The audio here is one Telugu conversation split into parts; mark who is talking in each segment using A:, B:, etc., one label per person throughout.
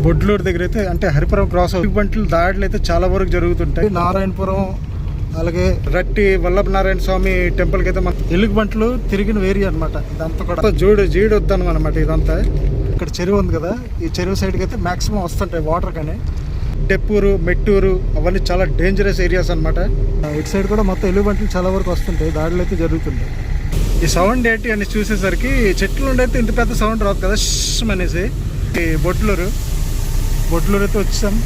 A: బొడ్లూరు దగ్గర అయితే అంటే హరిపురం క్రాస్ బంట్లు దాడులు అయితే చాలా వరకు జరుగుతుంటాయి. నారాయణపురం అలాగే రట్టి వల్లభ నారాయణ స్వామి టెంపుల్కి అయితే మన ఎలుగుబంట్లు తిరిగిన ఏరియా అనమాట. ఇదంతా కూడా జీడి వద్దాను అనమాట. ఇదంతా ఇక్కడ చెరువు ఉంది కదా, ఈ చెరువు సైడ్కి అయితే మాక్సిమం వస్తుంటాయి వాటర్. కానీ టెప్పూరు, మెట్టూరు అవన్నీ చాలా డేంజరస్ ఏరియాస్ అనమాట. ఇటు సైడ్ కూడా మొత్తం ఎలుగుబంట్లు చాలా వరకు వస్తుంటాయి, దాడులు అయితే జరుగుతుంటాయి. ఈ సౌండ్ ఏంటి అని చూసేసరికి చెట్లు ఉండైతే ఇంత పెద్ద సౌండ్ రాదు కదా ష్ అనేసి. ఈ బొడ్లూరు అయితే వచ్చాం.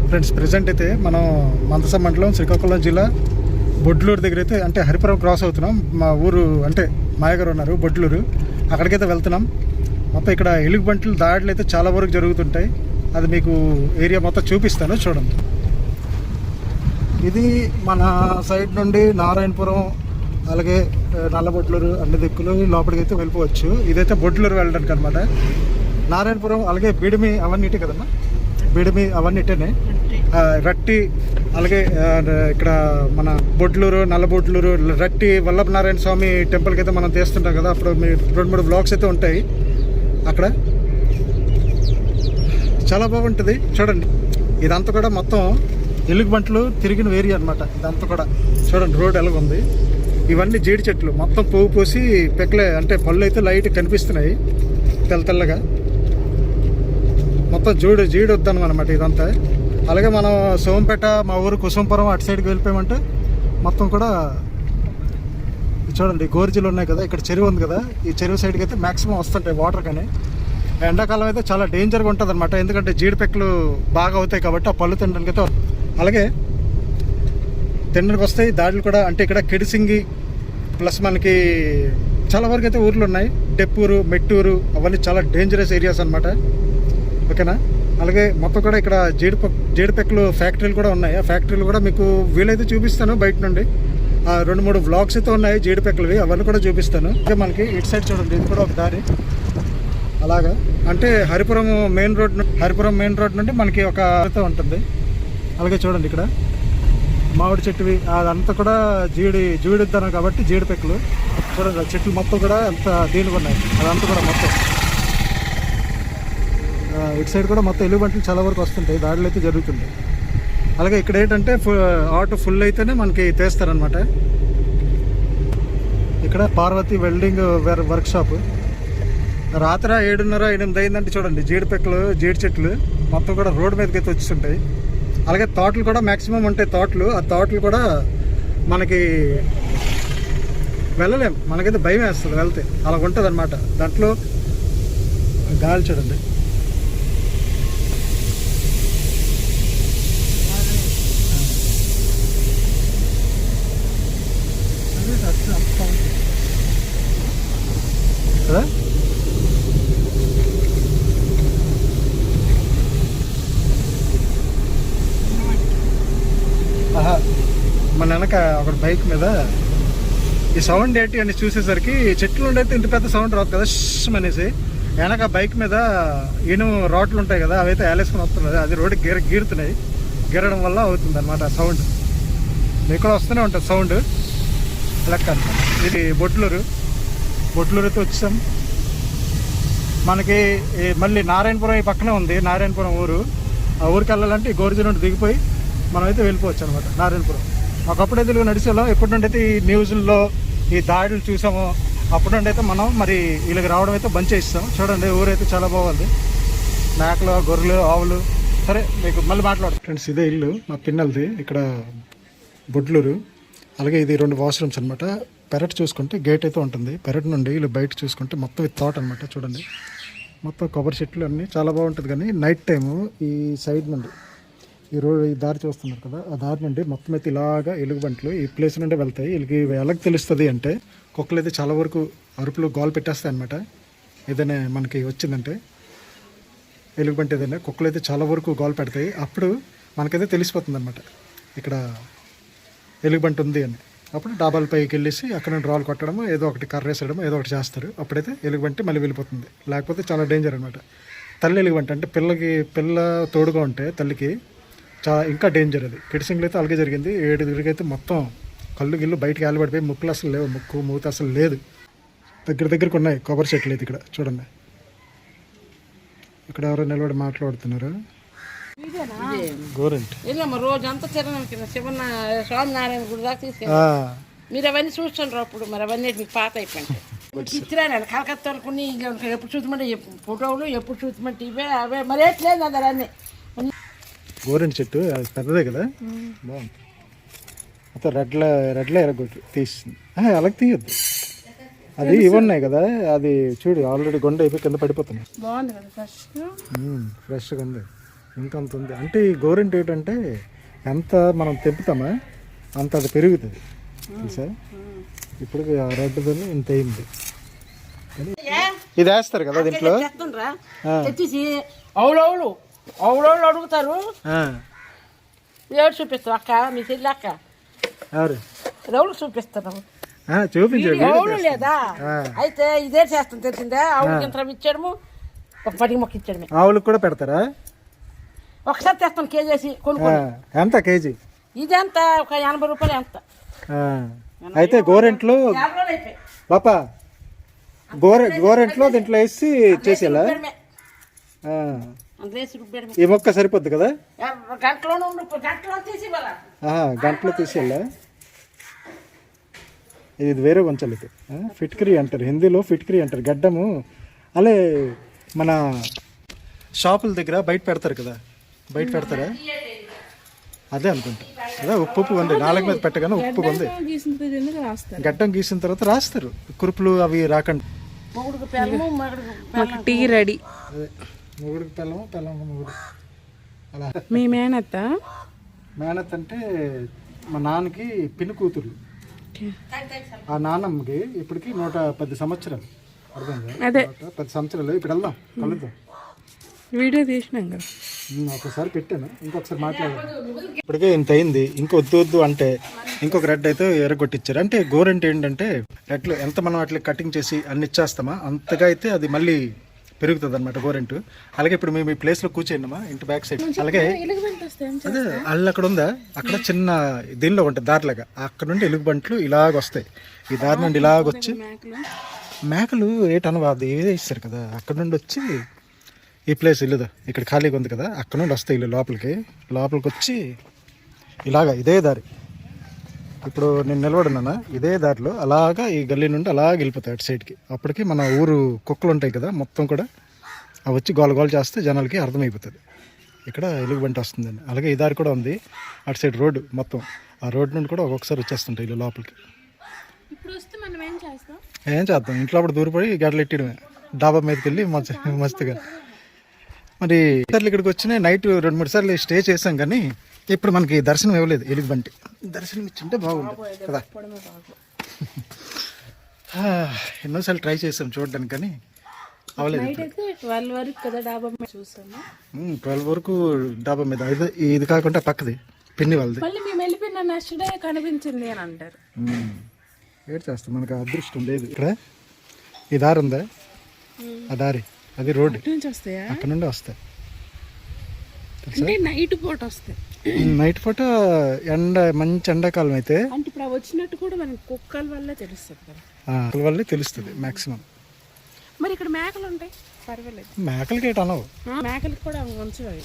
A: ఫ్రెండ్స్, ప్రజెంట్ అయితే మనం మందస మండలం శ్రీకాకుళం జిల్లా బొడ్లూరు దగ్గర అయితే అంటే హరిపురం క్రాస్ అవుతున్నాం. మా ఊరు అంటే మాయగారు ఉన్నారు బొడ్లూరు, అక్కడికైతే వెళ్తున్నాం. మొత్తం ఇక్కడ ఎలుగుబంట్లు దాడులు అయితే చాలా వరకు జరుగుతుంటాయి. అది మీకు ఏరియా మొత్తం చూపిస్తాను చూడండి. ఇది మన సైడ్ నుండి నారాయణపురం అలాగే నల్లబొడ్లూరు అన్ని దిక్కులు లోపలికి అయితే వెళ్ళిపోవచ్చు. ఇదైతే బొడ్లూరు వెళ్ళడానికి అనమాట. నారాయణపురం అలాగే బిడిమి అవన్నీ కదమ్మా, బిడిమి అవన్నీటేనే. రట్టి అలాగే ఇక్కడ మన బొడ్లూరు, నల్లబొడ్లూరు, రట్టి వల్లభ నారాయణ స్వామి టెంపుల్కి అయితే మనం తీస్తుంటాం కదా, అప్పుడు మీ 2-3 బ్లాగ్స్ అయితే ఉంటాయి. అక్కడ చాలా బాగుంటుంది చూడండి. ఇదంతా కూడా మొత్తం ఎలుగుబంట్లు తిరిగిన ఏరియా అనమాట. ఇదంతా కూడా చూడండి, రోడ్ ఎలాగుంది. ఇవన్నీ జీడి చెట్లు మొత్తం పువ్వు పూసి పెక్కలే అంటే పళ్ళు అయితే లైట్ కనిపిస్తున్నాయి తెల్లగా. మొత్తం జీడి వద్దాను అనమాట ఇదంతా. అలాగే మనం సోంపేట మా ఊరు కుసుంపురం అటు సైడ్కి వెళ్ళిపోయామంటే మొత్తం కూడా చూడండి గోర్జీలు ఉన్నాయి కదా, ఇక్కడ చెరువు ఉంది కదా, ఈ చెరువు సైడ్కి అయితే మ్యాక్సిమం వస్తుంటాయి వాటర్. కానీ ఎండాకాలం అయితే చాలా డేంజర్గా ఉంటుంది అనమాట, ఎందుకంటే జీడిపెక్కలు బాగా అవుతాయి కాబట్టి ఆ పళ్ళు తినడానికి అయితే. అలాగే తినడానికి వస్తాయి దాడులు కూడా. అంటే ఇక్కడ కిడిసింగి ప్లస్ మనకి చాలా వరకు అయితే ఊర్లు ఉన్నాయి, టెప్పూరు, మెట్టూరు అవన్నీ చాలా డేంజరస్ ఏరియాస్ అనమాట. ఓకేనా. అలాగే మొత్తం కూడా ఇక్కడ జీడిపెక్కలు ఫ్యాక్టరీలు కూడా ఉన్నాయి. ఆ ఫ్యాక్టరీలు కూడా మీకు వీలైతే చూపిస్తాను బయట నుండి. 2-3 వ్లాగ్స్ అయితే ఉన్నాయి జీడిపెక్కలవి, అవన్నీ కూడా చూపిస్తాను. ఇంకా మనకి ఇటు సైడ్ చూడండి, ఇది కూడా ఒక దారి అలాగా. అంటే హరిపురం మెయిన్ రోడ్ నుండి మనకి ఒక ఉంటుంది. అలాగే చూడండి ఇక్కడ మామిడి చెట్టువి అదంతా కూడా జీడిద్దాను కాబట్టి జీడిపెక్కలు చూడండి. ఆ చెట్లు మొత్తం కూడా అంత దీనిగా ఉన్నాయి, అదంతా కూడా మొత్తం. ఇటు సైడ్ కూడా మొత్తం ఎలుగుబంట్లు చాలా వరకు వస్తుంటాయి, దాడులు అయితే జరుగుతుంటాయి. అలాగే ఇక్కడ ఏంటంటే ఆటో ఫుల్ అయితేనే మనకి తీస్తారనమాట. ఇక్కడ పార్వతి వెల్డింగ్ వర్క్షాప్. రాత్రి 7:30-8 అయిందంటే చూడండి జీడిపెక్కలు, జీడి చెట్లు మొత్తం కూడా రోడ్డు మీదకి అయితే వచ్చుంటాయి. అలాగే తోటలు కూడా మ్యాక్సిమం ఉంటాయి. ఆ తోటలు కూడా మనకి వెళ్ళలేం, మనకైతే భయం వేస్తుంది వెళ్తే, అలా ఉంటుంది అనమాట. దాంట్లో గాలి చూడండి. కదా మన వెనక ఒక బైక్ మీద ఈ సౌండ్ ఏంటి అని చూసేసరికి చెట్లు ఉండైతే ఇంత పెద్ద సౌండ్ రాదు కదా ష్ అనేసి. వెనక బైక్ మీద ఇనుము రాడ్లు ఉంటాయి కదా, అవైతే వేలేసుకుని వస్తున్నది. అది రోడ్డు గీరుతున్నాయి, గీరడం వల్ల అవుతుంది అనమాట సౌండ్. మీకు కూడా వస్తూనే ఉంటుంది సౌండ్ లెక్క అనమాట. ఇది బొడ్లూరు అయితే వచ్చాం. మనకి మళ్ళీ నారాయణపురం ఈ పక్కనే ఉంది, నారాయణపురం ఊరు. ఆ ఊరికి వెళ్ళాలంటే ఈ గోర్జీ నుండి దిగిపోయి మనమైతే వెళ్ళిపోవచ్చు అనమాట నారాయణపురం. ఒకప్పుడైతే ఇలాగ నడిచేవాళ్ళం. ఎప్పటి నుండి అయితే ఈ న్యూస్లో ఈ దాడులు చూసామో అప్పటి నుండి అయితే మనం మరి వీళ్ళకి రావడం అయితే బంద్ చేస్తాం. చూడండి ఊరైతే చాలా బాగుంది, మేకలు, గొర్రెలు, ఆవులు. సరే మీకు మళ్ళీ మాట్లాడు ఫ్రెండ్స్. ఇదే ఇల్లు మా పిన్నలది ఇక్కడ బొడ్లూరు. అలాగే ఇది 2 వాష్రూమ్స్ అనమాట. పెరట్ చూసుకుంటే గేట్ అయితే ఉంటుంది. పెరట్ నుండి వీళ్ళు బయట చూసుకుంటే మొత్తం ఇది తోట అనమాట. చూడండి మొత్తం కొబ్బరి చెట్లు అన్నీ చాలా బాగుంటుంది. కానీ నైట్ టైము ఈ సైడ్ నుండి ఈ దారి చూస్తున్నారు కదా, ఆ దారి నుండి మొత్తం అయితే ఇలాగా ఎలుగుబంట్లు ఈ ప్లేస్ నుండి వెళ్తాయి. వీళ్ళకి ఎలాగ తెలుస్తుంది అంటే కుక్కలు అయితే చాలా వరకు అరుపులు గోలు పెట్టేస్తాయి అనమాట. ఏదైనా మనకి వచ్చిందంటే ఎలుగుబంటి ఏదైనా, కుక్కలు అయితే చాలా వరకు గోలు పెడతాయి. అప్పుడు మనకైతే తెలిసిపోతుంది అనమాట ఇక్కడ ఎలుగుబంటి ఉంది అని. అప్పుడు డాబాల పైకి వెళ్ళేసి అక్కడ నుండి రాళ్ళు కొట్టడము, ఏదో ఒకటి కర్రేసడము, ఏదో ఒకటి చేస్తారు. అప్పుడైతే ఎలుగుబంటి మళ్ళీ వెళ్ళిపోతుంది. లేకపోతే చాలా డేంజర్ అనమాట. తల్లి ఎలుగుబంటి అంటే పిల్ల తోడుగా ఉంటే తల్లికి ఇంకా డేంజర్. అది కిడిసింగ్లో అయితే అలాగే జరిగింది. 7 అయితే మొత్తం కళ్ళు గిల్లు బయటకు ఆలబడిపోయి, ముక్కులు అసలు లేవు, ముక్కు మూత అసలు లేదు. దగ్గరకు ఉన్నాయి కొబ్బరి చెట్లు అయితే ఇక్కడ చూడండి. ఇక్కడ ఎవరో నిలబడి మాట్లాడుతున్నారు. గోరెంట్
B: రోజంతా శివన్న స్వామినారాయణ గుడి దాకా తీసుకెళ్ళి మీరు అవన్నీ చూస్తుండ్రు. అప్పుడు మరి అవన్నీ మీకు పాత అయిపోయింది. ఇచ్చిరాను కలకత్తా అనుకుని ఎప్పుడు చూసమంటే ఫోటోలు, ఎప్పుడు చూసమంటే ఇవే అవే మరి ఎట్లేదు అదే అన్నీ.
A: గోరెంట్ చెట్టు అది పెద్దదే కదా, బాగుంది. మొత్తం రెడ్ల ఎరగొట్టు తీసింది. అలాగే తీయద్దు, అది ఇవి ఉన్నాయి కదా, అది చూడు ఆల్రెడీ గొండ అయిపోయి కింద పడిపోతున్నాయి.
B: బాగుంది కదా
A: ఫ్రెష్గా ఉంది. ఇంకా అంత ఉంది. అంటే ఈ గోరెంట్ ఏంటంటే ఎంత మనం తెంపుతామా అంత అది పెరుగుతుంది తెలుసా. ఇప్పుడు రెడ్ది ఇంత అయింది. ఇది వేస్తారు కదా దీంట్లో,
B: తెచ్చేసి అవులవులు అడుగుతారు. ఎవరు చూపిస్తారు అక్క, మీ చెల్లి అక్క ఎవరు చూపిస్తారు? అవును లేదా? అయితే ఇదే చేస్తాం తెలిసిందా. ఆవులకి యంత్రం ఇచ్చాడము, ఒక 10 మొక్క ఇచ్చాడు.
A: ఆవులకు కూడా పెడతారా?
B: ఒకసారి తెస్తాను కేజీ కొనుక్కోండి.
A: ఎంత కేజీ?
B: ఇది ఎంత, ఒక 80 రూపాయలు ఎంత.
A: అయితే గోరెంట్లు బాపా గోరెంట్లో దీంట్లో వేసి చేసేలా ఈ మొక్క సరిపోద్ది కదా, గంటలో తీసేలా. ఇది వేరే వంచాలి. ఇది ఫిట్కరీ అంటారు, హిందీలో ఫిట్కరీ అంటారు. గడ్డము అలే మన షాపుల దగ్గర బయట పెడతారు కదా, బయట పెడతారా? అదే అనుకుంటా. అదే ఉప్పు ఉంది, 4 మీద పెట్టగానే ఉప్పు ఉంది. గడ్డం గీసిన తర్వాత రాస్తారు, కురుపులు అవి రాకండి.
C: Tea ready.
A: మొగుడికి పిల్లము మొగుడు అలా.
C: మీ మేనత్త
A: అంటే మా నాన్నకి పిన్ని కూతురు. ఆ నాన్నమ్మకి ఇప్పటికి 110 సంవత్సరాలు.
C: అదే
A: 10 సంవత్సరాలు. ఇప్పుడు వెళ్దాం, కలుద్దాం.
C: వీడియో తీసినాం కదా,
A: ఒకసారి పెట్టాను, ఇంకొకసారి మాట్లాడాను. ఇప్పటికే ఇంత అయింది. ఇంక వద్దు అంటే ఇంకొక రెడ్ అయితే ఎరగొట్టించారు. అంటే గోరెంట్ ఏంటంటే రెడ్లు ఎంత మనం అట్లా కటింగ్ చేసి అన్ని ఇచ్చేస్తామా అంతగా అయితే అది మళ్ళీ పెరుగుతుంది అనమాట గోరెంట్. అలాగే ఇప్పుడు మేము ఈ ప్లేస్లో కూర్చోండమా, ఇంటి బ్యాక్ సైడ్. అలాగే అదే అల్లు అక్కడ ఉందా, అక్కడ చిన్న దీనిలో ఉంటుంది దారిలాగా, అక్కడ నుండి ఎలుగుబంట్లు ఇలాగ వస్తాయి. ఈ దారి నుండి ఇలాగొచ్చి మేకలు ఏటనవా అది ఏదో ఇస్తారు కదా, అక్కడ నుండి వచ్చి ఈ ప్లేస్ ఇల్లుదా ఇక్కడ ఖాళీగా ఉంది కదా, అక్కడ నుండి వస్తాయి ఇల్లు లోపలికి వచ్చి ఇలాగా ఇదే దారి. ఇప్పుడు నేను నిలబడినా ఇదే దారిలో అలాగా ఈ గల్లీ నుండి అలాగ వెళ్ళిపోతాయి అటు సైడ్కి. అప్పటికి మన ఊరు కుక్కలు ఉంటాయి కదా మొత్తం కూడా, అవి వచ్చి గోల చేస్తే జనాలకి అర్థమైపోతుంది ఇక్కడ ఎలుగుబంటి వస్తుందని. అలాగే ఈ దారి కూడా ఉంది అటు సైడ్ రోడ్డు మొత్తం. ఆ రోడ్డు నుండి కూడా ఒక్కొక్కసారి వచ్చేస్తుంటాయి ఇల్లు లోపలికి. ఏం చేద్దాం, ఇంట్లో అప్పుడు దూరపడి గడ్డలు ఎట్టడమే, డాబా మీదకి వెళ్ళి మస్తుగా. మరి ఇక్కడికి వచ్చినాయి నైట్ 2-3 సార్లు స్టే చేసాం, కానీ ఇప్పుడు మనకి దర్శనం ఇవ్వలేదు. ఎలుగుబంటి దర్శనం ఇచ్చింటే బాగుంది కదా. ఎన్నోసార్లు ట్రై చేసాం చూడడానికి, కానీ అవ్వలేదు. 12 వరకు డాబా మీద. ఇది కాకుండా పక్కది పిన్ని వాళ్ళది
C: కనిపించింది అని అంటారు.
A: ఏడు చేస్తాం, మనకు అదృష్టం లేదు. ఇక్కడ ఈ దారి ఉందా, ఆ దారి అది రోడ్డు అక్కడ నుండి వస్తాయి.
C: నైట్ పూట వస్తాయి.
A: నైట్ పూట మంచి ఎండాకాలం అయితే
C: వచ్చినట్టు కూడా మనకి కుక్కల వల్లే తెలుస్తుంది కదా,
A: కుక్కల వల్లే తెలుస్తుంది మాక్సిమం.
C: మరి ఇక్కడ మేకలు ఉంటాయి, పర్వాలేదు.
A: మేకలకి ఏట అనవు,
C: మేకలకి కూడా మంచివి.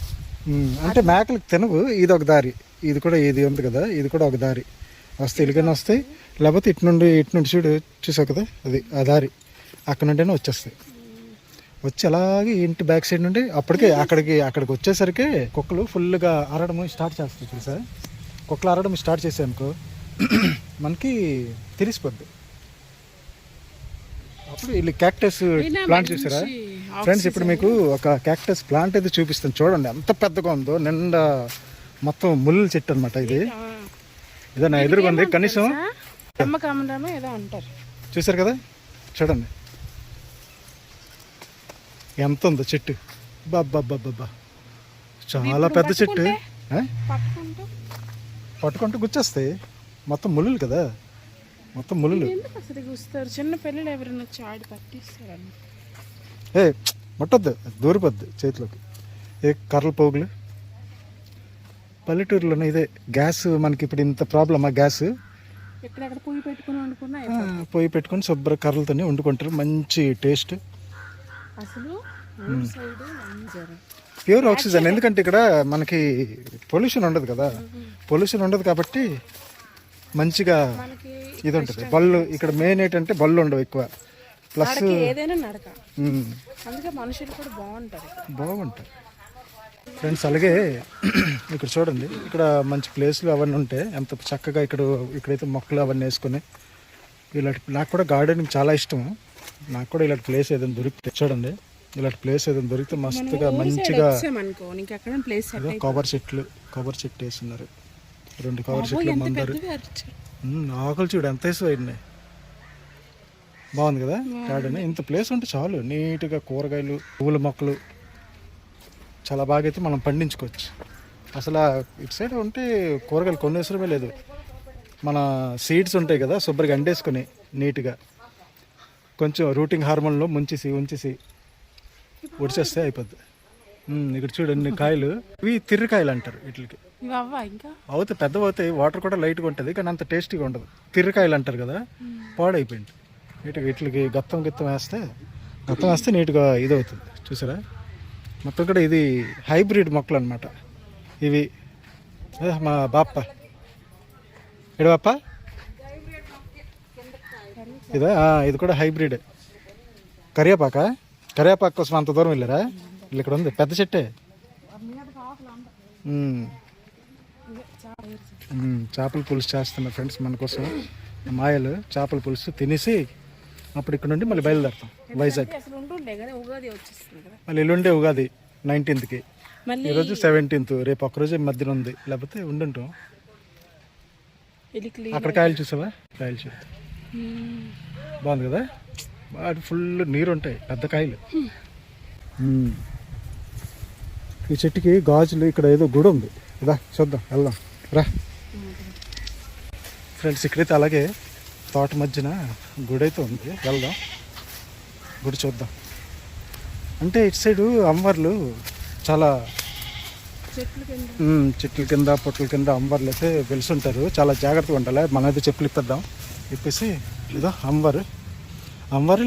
A: అంటే మేకలకు తినవు. ఇది ఒక దారి, ఇది కూడా ఇది ఉంది కదా, ఇది కూడా ఒక దారి వస్తాయి. ఇలాగైనా వస్తాయి, లేకపోతే ఇటు నుండి చూసావు కదా అది ఆ దారి, అక్కడ నుండి వచ్చేస్తాయి. వచ్చి అలాగే ఇంటి బ్యాక్ సైడ్ నుండి అప్పటికే అక్కడికి వచ్చేసరికి కుక్కలు ఫుల్గా అరడము స్టార్ట్ చేస్తాయి. చూసా, కుక్కలు అరడము స్టార్ట్ చేసాయి అనుకో మనకి తెలిసిపోద్ది. అప్పుడు వీళ్ళు క్యాక్టస్ ప్లాంట్ చూసారా ఫ్రెండ్స్? ఇప్పుడు మీకు ఒక క్యాక్టస్ ప్లాంట్ అయితే చూపిస్తాను చూడండి, ఎంత పెద్దగా ఉందో. నిండా మొత్తం ముళ్ళు చెట్టు అనమాట ఇది. ఇదే నా ఎదురుగా ఉంది. కనీసం చూసారు కదా, చూడండి ఎంత ఉందో చెట్టు. బాబ్బా చాలా పెద్ద చెట్టు. ఆ?
C: పట్టుకుంటూ
A: పట్టుకుంటూ గుచ్చేస్తాయి, మొత్తం ముళ్ళు కదా, మొత్తం ముళ్ళు.
C: ఎందుకు అసలు గుస్తారు? చిన్న పిల్లలు ఎవరైనా వచ్చి ఆడి పట్టిస్తారని.
A: ఏ ముట్టొద్దు, దూరిపోద్దు చేతిలోకి. ఏ కర్రల పోగులు. పల్లెటూరులోనే ఇదే గ్యాస్ మనకి ఇప్పుడు ఇంత ప్రాబ్లమా గ్యాస్.
C: ఎక్కడెక్కడ పొయ్యి పెట్టుకుని వండుకున్నా
A: పొయ్యి పెట్టుకొని శుభ్ర కర్రలతోనే వండుకుంటారు, మంచి టేస్ట్.
C: అసలు సైడ్ అంజరు
A: ప్యూర్ ఆక్సిజన్. ఎందుకంటే ఇక్కడ మనకి పొల్యూషన్ ఉండదు కదా, పొల్యూషన్ ఉండదు కాబట్టి మంచిగా
C: మనకి
A: ఇది ఉంటుంది. బళ్ళు ఇక్కడ మెయిన్ ఏంటంటే బళ్ళు ఉండవు ఎక్కువ, ప్లస్
C: నడక ఏదైనా నడక. అందుకే మనుషులు కూడా బాగుంటారు,
A: బాగుంటాయి ఫ్రెండ్స్. అలాగే ఇక్కడ చూడండి, ఇక్కడ మంచి ప్లేస్లు అవన్నీ ఉంటాయి, ఎంత చక్కగా ఇక్కడైతే మొక్కలు అవన్నీ వేసుకొని ఇలాంటి. నాకు కూడా గార్డెనింగ్ చాలా ఇష్టం, నాకు కూడా ఇలాంటి ప్లేస్ ఏదైనా దొరికితే చూడండి, ఇలాంటి ప్లేస్ ఏదైనా దొరికితే మస్తుగా మంచిగా. కొబ్బరి చెట్లు వేస్తున్నారు, 2 కొబ్బరి చెట్లు మందారు. ఆకులు చూడు ఎంత వేసినాయి, బాగుంది కదా గార్డెన్. ఇంత ప్లేస్ ఉంటే చాలు, నీట్గా కూరగాయలు పువ్వుల మొక్కలు చాలా బాగా అయితే మనం పండించుకోవచ్చు. అసలు ఇటు సైడ్ ఉంటే కూరగాయలు కొనేసరమే లేదు, మన సీడ్స్ ఉంటాయి కదా, శుభ్రంగా అండేసుకొని నీట్గా కొంచెం రూటింగ్ హార్మోన్లో ఉంచేసి ఉడిచేస్తే అయిపోద్ది. ఇక్కడ చూడండి కాయలు, ఇవి తిర్రకాయలు అంటారు వీటికి. అవుతాయి, పెద్దవి అవుతాయి, వాటర్ కూడా లైట్గా ఉంటుంది కానీ అంత టేస్టీగా ఉండదు. తిర్రకాయలు అంటారు కదా, పాడైపోయింది. నీట్గా వీటికి గత్తం వేస్తే నీట్గా ఇది అవుతుంది. చూసారా, మొత్తం కూడా ఇది హైబ్రిడ్ మొక్కలు అనమాట ఇవి. మా బాప్ప ఎడు బాప్ప ఇదా, ఇది కూడా హైబ్రిడ్. కరివేపాకు కోసం అంత దూరం వెళ్ళారా? ఇక్కడ ఉంది పెద్ద చెట్టే. చేపల పులుసు చేస్తున్నా ఫ్రెండ్స్ మన కోసం. మాయలు చేపల పులుసు తినేసి అప్పుడు ఇక్కడ నుండి మళ్ళీ బయలుదేరుతాం వైజాగ్. మళ్ళీ ఎల్లుండే ఉగాది 19th, ఈరోజు 17th, రేపు ఒక్కరోజే మధ్యన ఉంది, లేకపోతే ఉండుంటాం. అక్కడ కాయలు చూసావా, కాయలు చూడు బాగుంది కదా, వాటి ఫుల్ నీరు ఉంటాయి, పెద్ద కాయలు. ఈ చెట్టుకి గాజులు, ఇక్కడ ఏదో గుడి ఉంది, ఇదా చూద్దాం, వెళ్దాం రా ఫ్రెండ్స్. ఇక్కడైతే అలాగే తోట మధ్యన గుడి అయితే ఉంది, వెళ్దాం గుడి చూద్దాం. అంటే ఇటు సైడు అమ్మవార్లు చాలా చెట్ల కింద పొట్ల కింద అమ్మవార్లు అయితే వెలుసుంటారు, చాలా జాగ్రత్తగా ఉండాలి. మనమైతే చెప్పులు ఇప్పేద్దాం, ఇప్పేసి ఇదో అమ్మవారు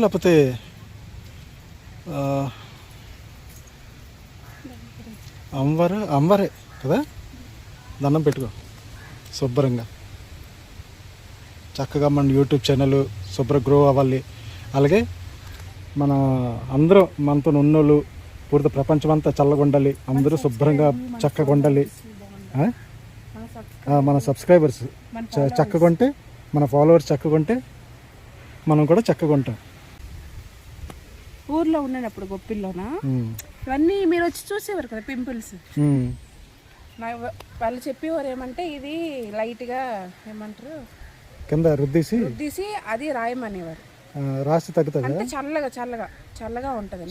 A: లేకపోతే అమ్మవారే కదా, దండం పెట్టుకో శుభ్రంగా. చక్కగా మన యూట్యూబ్ ఛానల్ శుభ్ర గ్రో అవ్వాలి. అలాగే మన అందరూ మనతో ఉన్నోళ్ళు పూర్తి ప్రపంచం అంతా చల్లగా ఉండాలి, అందరూ శుభ్రంగా చక్కగా ఉండాలి. మన సబ్స్క్రైబర్స్ చక్కగా ఉంటే, మన ఫాలోవర్స్ చక్కగా ఉంటే మనం కూడా చక్కగా ఉంటాం.
C: ఊర్లో ఉన్నప్పుడు గొప్పిల్లోనా ఇవన్నీ మీరు వచ్చి చూసేవారు కదా పింపుల్స్. వాళ్ళు చెప్పేవారు ఏమంటే ఇది లైట్గా ఏమంటారు
A: కింద రుద్దేసి
C: అది రాయమనేవారు,
A: రాసి తగ్గుతుంది,
C: అంటే చల్లగా ఉంటుంది.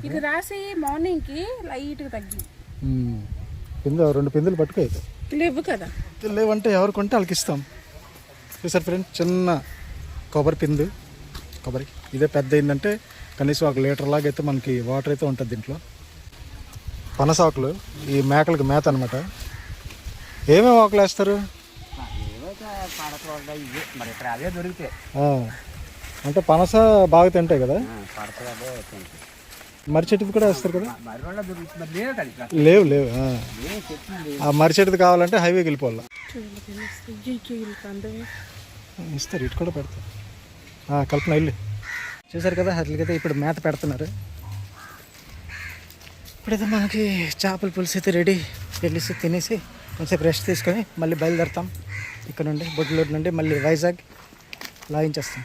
C: ఇది రాసి మార్నింగ్ కి లైట్ గా తగ్గి
A: పిందె 2 పిందెలు పట్టుకో.
C: లేవు కదా,
A: లేవంటే ఎవరికి ఉంటే వాళ్ళకి ఇస్తాం. చూసారు ఫ్రెండ్, చిన్న కొబ్బరి ఇదే పెద్ద అయిందంటే కనీసం 1 లీటర్ లాగా అయితే మనకి వాటర్ అయితే ఉంటుంది దీంట్లో. పనసాకులు ఈ మేకలకు మేత అనమాట. ఏమేమి ఆకులు వేస్తారు అంటే పనస బాగా తింటాయి కదా, మర్రి చెట్టుది కూడా వేస్తారు కదా. లేవు ఆ మర్రి చెట్టుది కావాలంటే హైవేకి వెళ్ళిపోవాలి, ఇస్తారు, ఇటు కూడా పెడతారు. కల్పన వెళ్ళి చూసారు కదా, అట్లకైతే ఇప్పుడు మేత పెడుతున్నారు. ఇప్పుడైతే మనకి చేపల పులుసు అయితే రెడీ. వెళ్ళేసి తినేసి కొంచెం రెస్ట్ తీసుకొని మళ్ళీ బయలుదేరుతాం. ఇక్కడ నుండి బొడ్లూరు నుండి మళ్ళీ వైజాగ్ లాగించేస్తాం.